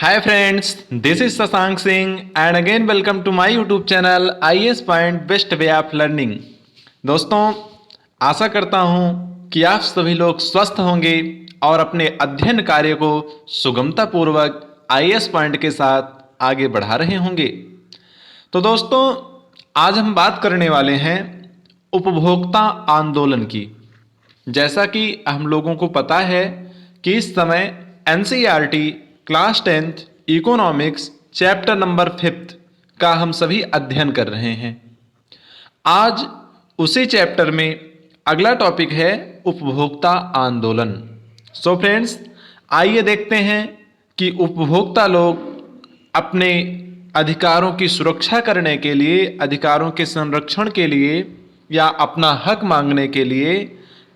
Hi friends, this is Sasank Singh and again welcome to my YouTube channel IAS Point Best Way of Learning। दोस्तों, आशा करता हूँ कि आप सभी लोग स्वस्थ होंगे और अपने अध्ययन कार्य को सुगमता पूर्वक IAS पॉइंट के साथ आगे बढ़ा रहे होंगे। तो दोस्तों, आज हम बात करने वाले हैं उपभोक्ता आंदोलन की। जैसा कि हम लोगों को पता है कि इस समय NCERT class 10th economics chapter number 5 का हम सभी अध्ययन कर रहे हैं। आज उसी चैप्टर में अगला टॉपिक है उपभोक्ता आंदोलन। सो फ्रेंड्स, आइए देखते हैं कि उपभोक्ता लोग अपने अधिकारों की सुरक्षा करने के लिए, अधिकारों के संरक्षण के लिए या अपना हक मांगने के लिए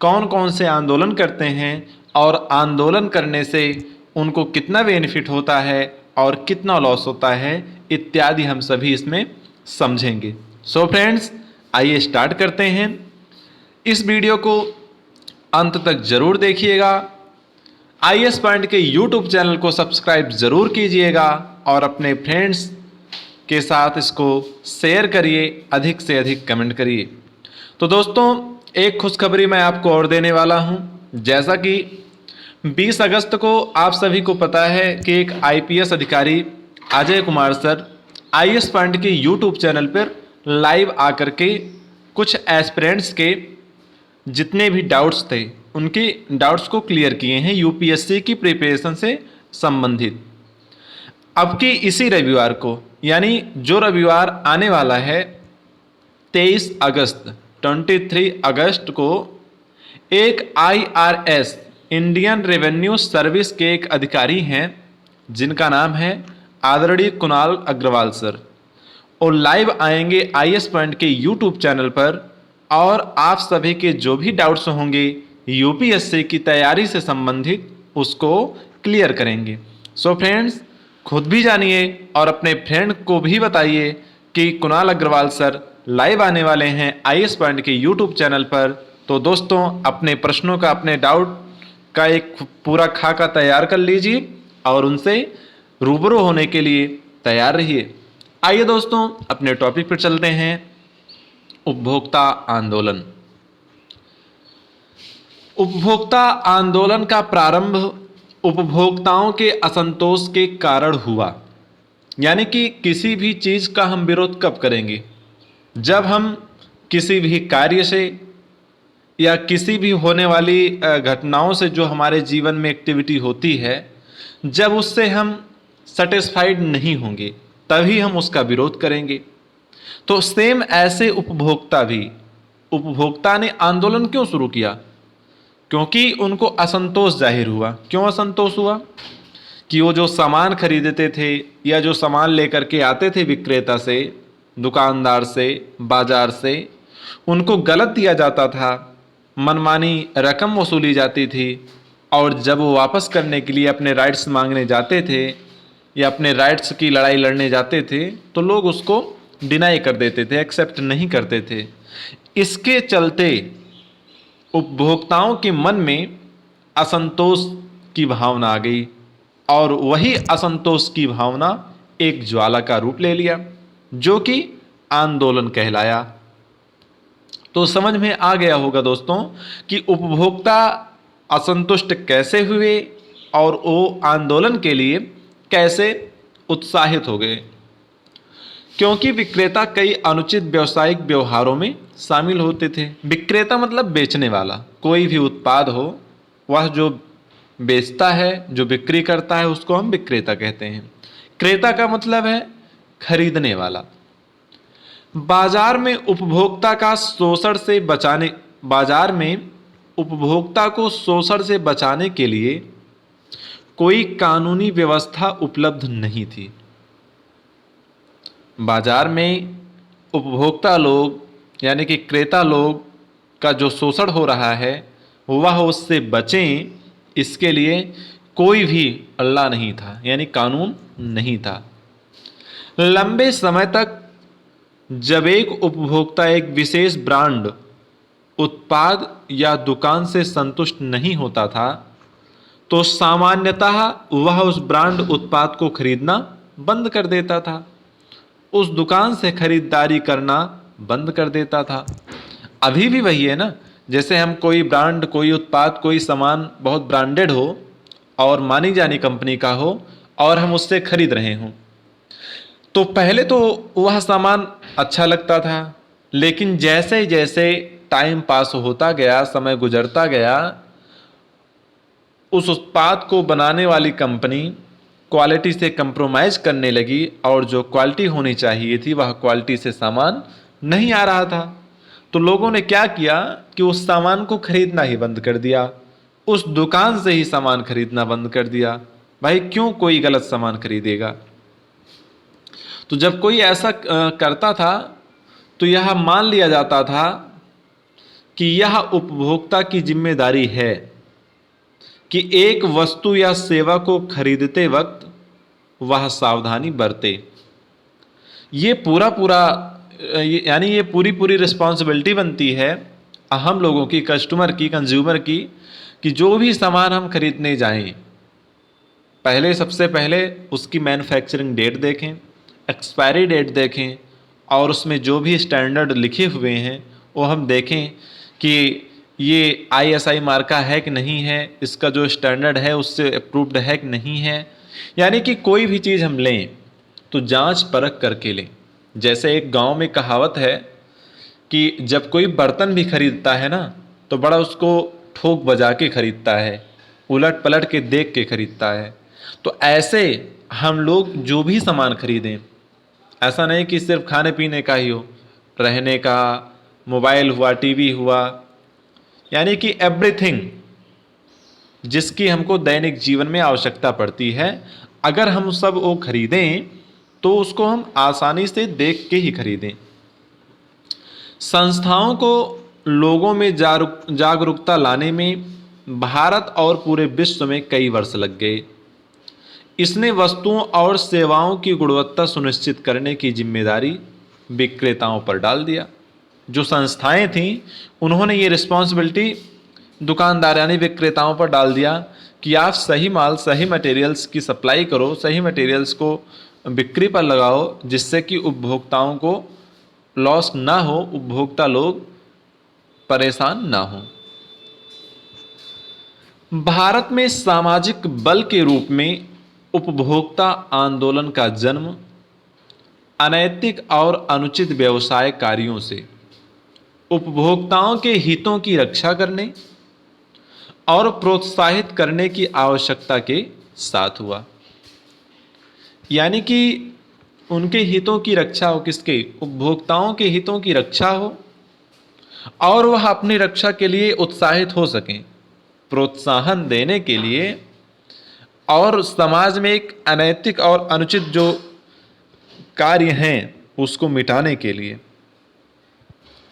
कौन कौन से आंदोलन करते हैं और आंदोलन करने से उनको कितना बेनिफिट होता है और कितना लॉस होता है इत्यादि हम सभी इसमें समझेंगे। सो फ्रेंड्स, आइए स्टार्ट करते हैं। इस वीडियो को अंत तक जरूर देखिएगा। आईएएस पॉइंट के यूट्यूब चैनल को सब्सक्राइब जरूर कीजिएगा और अपने फ्रेंड्स के साथ इसको शेयर करिए, अधिक से अधिक कमेंट करिए। तो दोस्तों, एक खुशखबरी मैं आपको और देने वाला हूं। जैसा कि 20 अगस्त को आप सभी को पता है कि एक आईपीएस अधिकारी Ajay Kumar sir IAS point के यूट्यूब चैनल पर लाइव आकर के कुछ एस्पिरेंट्स के जितने भी डाउट्स थे उनके डाउट्स को क्लियर किए हैं यूपीएससी की प्रिपरेशन से संबंधित। अब की इसी रविवार को, यानी जो रविवार आने वाला है 23 अगस्त को एक आईआरएस इंडियन रेवेन्यू सर्विस के एक अधिकारी हैं जिनका नाम है आदरणीय कुणाल अग्रवाल सर, और लाइव आएंगे आईएएस पॉइंट के यूट्यूब चैनल पर और आप सभी के जो भी डाउट्स होंगे यूपीएससी की तैयारी से संबंधित उसको क्लियर करेंगे। सो फ्रेंड्स, खुद भी जानिए और अपने फ्रेंड को भी बताइए कि कुणाल अग्रवाल सर लाइव आने वाले हैं आईएएस पॉइंट के यूट्यूब चैनल पर। तो दोस्तों, अपने प्रश्नों का, अपने डाउट का एक पूरा खाका तैयार कर लीजिए और उनसे रूबरू होने के लिए तैयार रहिए। आइए दोस्तों, अपने टॉपिक पर चलते हैं। उपभोक्ता आंदोलन। उपभोक्ता आंदोलन का प्रारंभ उपभोक्ताओं के असंतोष के कारण हुआ। यानी कि किसी भी चीज का हम विरोध कब करेंगे? जब हम किसी भी कार्य से या किसी भी होने वाली घटनाओं से, जो हमारे जीवन में एक्टिविटी होती है, जब उससे हम सेटिस्फाइड नहीं होंगे तभी हम उसका विरोध करेंगे। तो सेम ऐसे उपभोक्ता ने आंदोलन क्यों शुरू किया? क्योंकि उनको असंतोष जाहिर हुआ। क्यों असंतोष हुआ? कि वो जो सामान खरीदते थे या जो सामान लेकर के आते थे विक्रेता से, दुकानदार से, बाजार से, उनको गलत दिया जाता था, मनमानी रकम वसूली जाती थी, और जब वो वापस करने के लिए अपने राइट्स मांगने जाते थे या अपने राइट्स की लड़ाई लड़ने जाते थे तो लोग उसको डिनाई कर देते थे, एक्सेप्ट नहीं करते थे। इसके चलते उपभोक्ताओं के मन में असंतोष की भावना आ गई और वही असंतोष की भावना एक ज्वाला का रूप ले लिया जो कि आंदोलन कहलाया। तो समझ में आ गया होगा दोस्तों कि उपभोक्ता असंतुष्ट कैसे हुए और वो आंदोलन के लिए कैसे उत्साहित हो गए। क्योंकि विक्रेता कई अनुचित व्यावसायिक व्यवहारों में शामिल होते थे। विक्रेता मतलब बेचने वाला। कोई भी उत्पाद हो, वह जो बेचता है, जो बिक्री करता है, उसको हम विक्रेता कहते हैं। क्रेता का मतलब है खरीदने वाला। बाजार में उपभोक्ता को शोषण से बचाने के लिए कोई कानूनी व्यवस्था उपलब्ध नहीं थी। बाजार में उपभोक्ता लोग यानी कि क्रेता लोग का जो शोषण हो रहा है वह उससे बचें, इसके लिए कोई भी अल्लाह नहीं था, यानी कानून नहीं था। लंबे समय तक जब एक उपभोक्ता एक विशेष ब्रांड, उत्पाद या दुकान से संतुष्ट नहीं होता था तो सामान्यतः वह उस ब्रांड उत्पाद को खरीदना बंद कर देता था, उस दुकान से खरीदारी करना बंद कर देता था। अभी भी वही है ना, जैसे हम कोई ब्रांड, कोई उत्पाद, कोई सामान बहुत ब्रांडेड हो और मानी जानी कंपनी का हो और हम उससे खरीद रहे हों, तो पहले तो वह सामान अच्छा लगता था, लेकिन जैसे जैसे टाइम पास होता गया, समय गुजरता गया, उस उत्पाद को बनाने वाली कंपनी क्वालिटी से कंप्रोमाइज़ करने लगी और जो क्वालिटी होनी चाहिए थी वह क्वालिटी से सामान नहीं आ रहा था। तो लोगों ने क्या किया कि उस सामान को खरीदना ही बंद कर दिया, उस दुकान से ही सामान खरीदना बंद कर दिया। भाई क्यों कोई गलत सामान खरीदेगा? तो जब कोई ऐसा करता था तो यह मान लिया जाता था कि यह उपभोक्ता की जिम्मेदारी है कि एक वस्तु या सेवा को खरीदते वक्त वह सावधानी बरते। ये यानी ये पूरी पूरी रिस्पॉन्सिबिलिटी बनती है हम लोगों की, कस्टमर की, कंज्यूमर की, कि जो भी सामान हम खरीदने जाएं, पहले सबसे पहले उसकी मैन्युफैक्चरिंग डेट देखें, एक्सपायरी डेट देखें और उसमें जो भी स्टैंडर्ड लिखे हुए हैं वो हम देखें कि ये ISI मार्का है कि नहीं है, इसका जो स्टैंडर्ड है उससे अप्रूव्ड है कि नहीं है। यानी कि कोई भी चीज़ हम लें तो जांच परख करके लें। जैसे एक गांव में कहावत है कि जब कोई बर्तन भी खरीदता है ना तो बड़ा उसको ठोक बजा के खरीदता है, उलट पलट के देख के खरीदता है। तो ऐसे हम लोग जो भी सामान खरीदें, ऐसा नहीं कि सिर्फ खाने पीने का ही हो, रहने का, मोबाइल हुआ, टीवी हुआ, यानी कि एवरीथिंग जिसकी हमको दैनिक जीवन में आवश्यकता पड़ती है, अगर हम सब वो खरीदें तो उसको हम आसानी से देख के ही खरीदें। संस्थाओं को लोगों में जागरूकता लाने में भारत और पूरे विश्व में कई वर्ष लग गए। इसने वस्तुओं और सेवाओं की गुणवत्ता सुनिश्चित करने की जिम्मेदारी विक्रेताओं पर डाल दिया। जो संस्थाएं थीं उन्होंने ये रिस्पॉन्सिबिलिटी दुकानदार यानी विक्रेताओं पर डाल दिया कि आप सही माल, सही मटेरियल्स की सप्लाई करो, सही मटेरियल्स को बिक्री पर लगाओ, जिससे कि उपभोक्ताओं को लॉस ना हो, उपभोक्ता लोग परेशान ना हो। भारत में सामाजिक बल के रूप में उपभोक्ता आंदोलन का जन्म अनैतिक और अनुचित व्यवसाय कार्यों से उपभोक्ताओं के हितों की रक्षा करने और प्रोत्साहित करने की आवश्यकता के साथ हुआ। यानी कि उनके हितों की रक्षा हो, किसके? उपभोक्ताओं के हितों की रक्षा हो और वह अपनी रक्षा के लिए उत्साहित हो सकें, प्रोत्साहन देने के लिए और समाज में एक अनैतिक और अनुचित जो कार्य हैं उसको मिटाने के लिए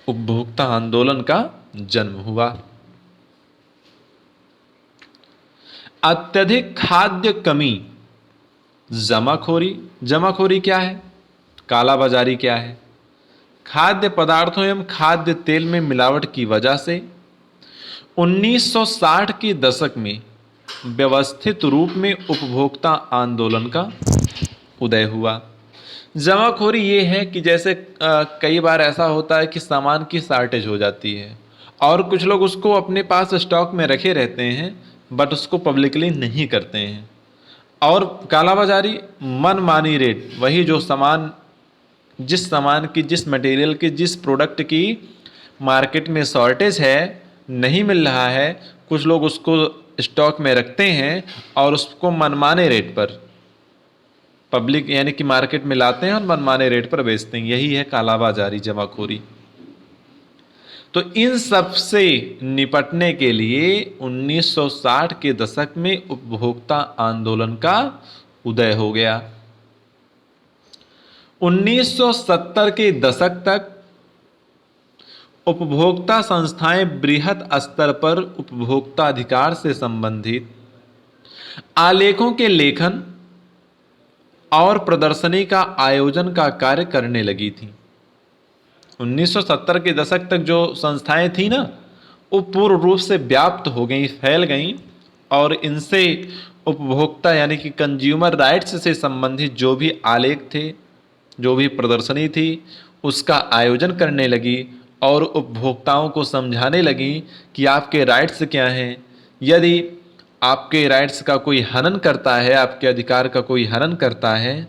उपभोक्ता आंदोलन का जन्म हुआ। अत्यधिक खाद्य कमी, जमाखोरी क्या है? काला बाजारी क्या है? खाद्य पदार्थों एवं खाद्य तेल में मिलावट की वजह से 1960 के दशक में व्यवस्थित रूप में उपभोक्ता आंदोलन का उदय हुआ। जमाखोरी ये है कि जैसे कई बार ऐसा होता है कि सामान की शॉर्टेज हो जाती है और कुछ लोग उसको अपने पास स्टॉक में रखे रहते हैं बट उसको पब्लिकली नहीं करते हैं। और कालाबाजारी, मनमानी रेट, वही जो सामान, जिस सामान की, जिस मटेरियल की, जिस प्रोडक्ट की मार्केट में शॉर्टेज है, नहीं मिल रहा है, कुछ लोग उसको स्टॉक में रखते हैं और उसको मनमाने रेट पर पब्लिक यानी कि मार्केट में लाते हैं और मनमाने रेट पर बेचते हैं। यही है कालाबाजारी, जमाखोरी। तो इन सब से निपटने के लिए 1960 के दशक में उपभोक्ता आंदोलन का उदय हो गया। 1970 के दशक तक उपभोक्ता संस्थाएं बृहत स्तर पर उपभोक्ता अधिकार से संबंधित आलेखों के लेखन और प्रदर्शनी का आयोजन का कार्य करने लगी थी। 1970 के दशक तक जो संस्थाएं थी ना, वो पूर्ण रूप से व्याप्त हो गई, फैल गई और इनसे उपभोक्ता यानी कि कंज्यूमर राइट्स से संबंधित जो भी आलेख थे, जो भी प्रदर्शनी थी, उसका आयोजन करने लगी और उपभोक्ताओं को समझाने लगी कि आपके राइट्स क्या हैं। यदि आपके राइट्स का कोई हनन करता है, आपके अधिकार का कोई हनन करता है,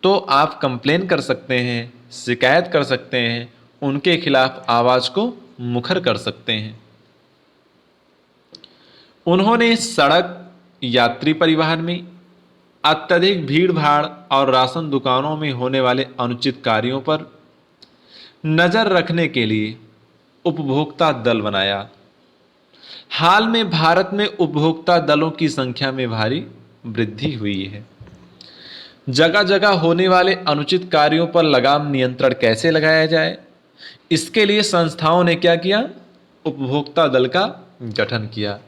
तो आप कंप्लेन कर सकते हैं, शिकायत कर सकते हैं, उनके खिलाफ आवाज़ को मुखर कर सकते हैं। उन्होंने सड़क, यात्री परिवहन में अत्यधिक भीड़ भाड़ और राशन दुकानों में होने वाले अनुचित कार्यों पर नज़र रखने के लिए उपभोक्ता दल बनाया। हाल में भारत में उपभोक्ता दलों की संख्या में भारी वृद्धि हुई है। जगह जगह होने वाले अनुचित कार्यों पर लगाम नियंत्रण कैसे लगाया जाए, इसके लिए संस्थाओं ने क्या किया? उपभोक्ता दल का गठन किया।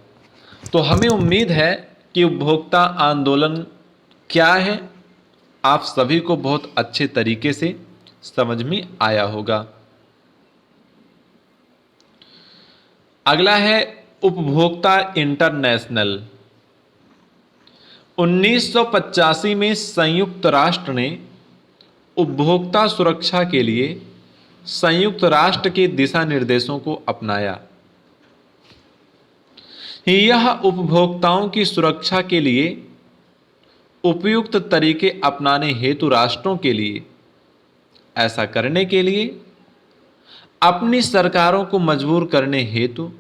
तो हमें उम्मीद है कि उपभोक्ता आंदोलन क्या है, आप सभी को बहुत अच्छे तरीके से समझ में आया होगा। अगला है उपभोक्ता इंटरनेशनल। 1985 में संयुक्त राष्ट्र ने उपभोक्ता सुरक्षा के लिए संयुक्त राष्ट्र के दिशा निर्देशों को अपनाया। यह उपभोक्ताओं की सुरक्षा के लिए उपयुक्त तरीके अपनाने हेतु राष्ट्रों के लिए, ऐसा करने के लिए अपनी सरकारों को मजबूर करने हेतु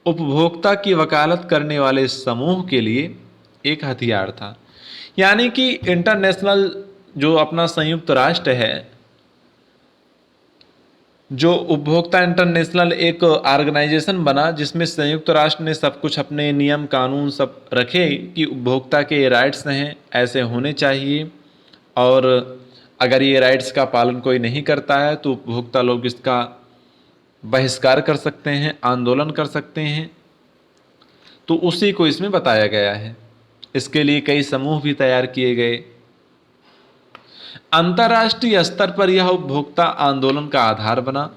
उपभोक्ता की वकालत करने वाले समूह के लिए एक हथियार था। यानी कि इंटरनेशनल जो अपना संयुक्त राष्ट्र है, जो उपभोक्ता इंटरनेशनल एक ऑर्गेनाइजेशन बना जिसमें संयुक्त राष्ट्र ने सब कुछ अपने नियम कानून सब रखे कि उपभोक्ता के राइट्स हैं ऐसे होने चाहिए, और अगर ये राइट्स का पालन कोई नहीं करता है तो उपभोक्ता लोग इसका बहिष्कार कर सकते हैं, आंदोलन कर सकते हैं। तो उसी को इसमें बताया गया है। इसके लिए कई समूह भी तैयार किए गए। अंतर्राष्ट्रीय स्तर पर यह उपभोक्ता आंदोलन का आधार बना।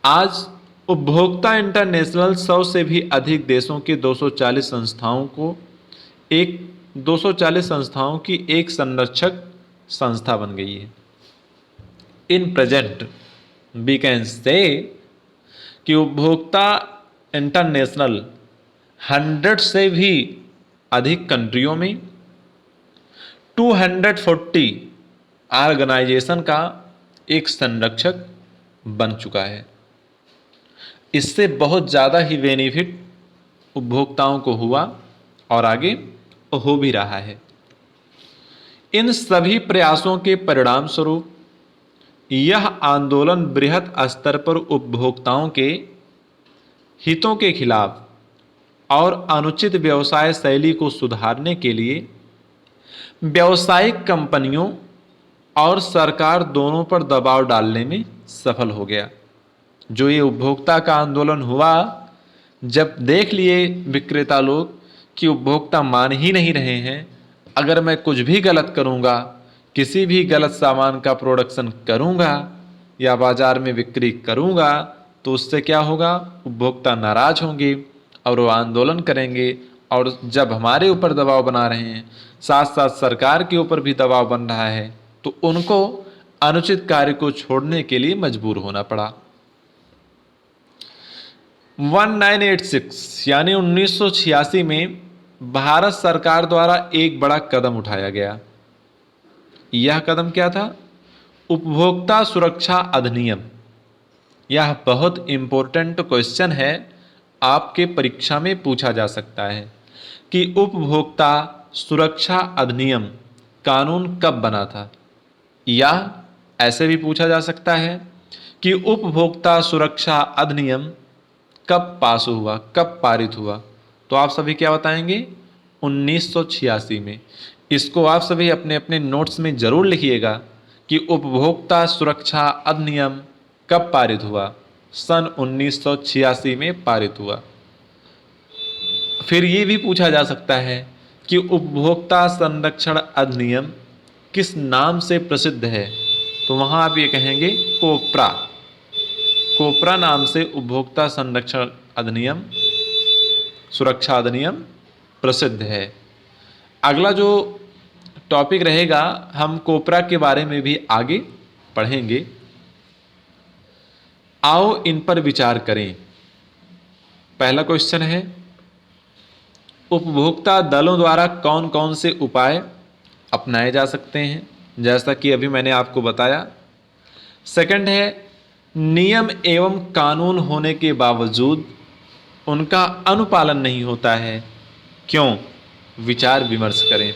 आज उपभोक्ता इंटरनेशनल 100 से भी अधिक देशों के 240 संस्थाओं की एक संरक्षक संस्था बन गई है। In present we can say कि उपभोक्ता इंटरनेशनल 100 से भी अधिक कंट्रियों में 240 ऑर्गेनाइजेशन का एक संरक्षक बन चुका है। इससे बहुत ज़्यादा ही बेनिफिट उपभोक्ताओं को हुआ और आगे हो भी रहा है। इन सभी प्रयासों के परिणाम स्वरूप यह आंदोलन बृहत स्तर पर उपभोक्ताओं के हितों के खिलाफ और अनुचित व्यवसाय शैली को सुधारने के लिए व्यावसायिक कंपनियों और सरकार दोनों पर दबाव डालने में सफल हो गया। जो ये उपभोक्ता का आंदोलन हुआ, जब देख लिए विक्रेता लोग कि उपभोक्ता मान ही नहीं रहे हैं, अगर मैं कुछ भी गलत करूंगा, किसी भी गलत सामान का प्रोडक्शन करूंगा या बाजार में बिक्री करूंगा, तो उससे क्या होगा? उपभोक्ता नाराज होंगे और वो आंदोलन करेंगे। और जब हमारे ऊपर दबाव बना रहे हैं, साथ साथ सरकार के ऊपर भी दबाव बन रहा है, तो उनको अनुचित कार्य को छोड़ने के लिए मजबूर होना पड़ा। 1986 यानी 1986 में भारत सरकार द्वारा एक बड़ा कदम उठाया गया। यह कदम क्या था? उपभोक्ता सुरक्षा अधिनियम। यह बहुत इंपॉर्टेंट क्वेश्चन है, आपके परीक्षा में पूछा जा सकता है कि उपभोक्ता सुरक्षा अधिनियम कानून कब बना था, या ऐसे भी पूछा जा सकता है कि उपभोक्ता सुरक्षा अधिनियम कब पास हुआ, कब पारित हुआ। तो आप सभी क्या बताएंगे? 1986 में। इसको आप सभी अपने अपने नोट्स में जरूर लिखिएगा कि उपभोक्ता सुरक्षा अधिनियम कब पारित हुआ? सन 1986 में पारित हुआ। फिर ये भी पूछा जा सकता है कि उपभोक्ता संरक्षण अधिनियम किस नाम से प्रसिद्ध है? तो वहाँ आप ये कहेंगे कोपरा। कोपरा नाम से उपभोक्ता संरक्षण अधिनियम सुरक्षा अधिनियम प्रसिद्ध है। अगला जो टॉपिक रहेगा, हम कोपरा के बारे में भी आगे पढ़ेंगे। आओ इन पर विचार करें। पहला क्वेश्चन है, उपभोक्ता दलों द्वारा कौन कौन से उपाय अपनाए जा सकते हैं, जैसा कि अभी मैंने आपको बताया। सेकंड है, नियम एवं कानून होने के बावजूद उनका अनुपालन नहीं होता है, क्यों? विचार विमर्श करें।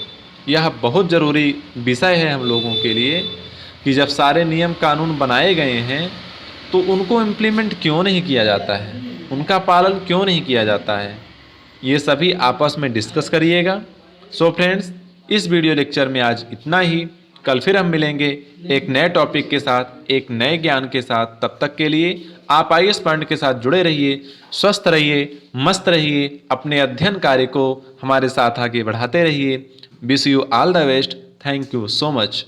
यह बहुत ज़रूरी विषय है हम लोगों के लिए कि जब सारे नियम कानून बनाए गए हैं तो उनको इम्प्लीमेंट क्यों नहीं किया जाता है, उनका पालन क्यों नहीं किया जाता है, ये सभी आपस में डिस्कस करिएगा। सो फ्रेंड्स, इस वीडियो लेक्चर में आज इतना ही। कल फिर हम मिलेंगे एक नए टॉपिक के साथ, एक नए ज्ञान के साथ। तब तक के लिए आप IAS पॉइंट के साथ जुड़े रहिए, स्वस्थ रहिए, मस्त रहिए, अपने अध्ययन कार्य को हमारे साथ आगे बढ़ाते रहिए। Wish you all the best. Thank you so much.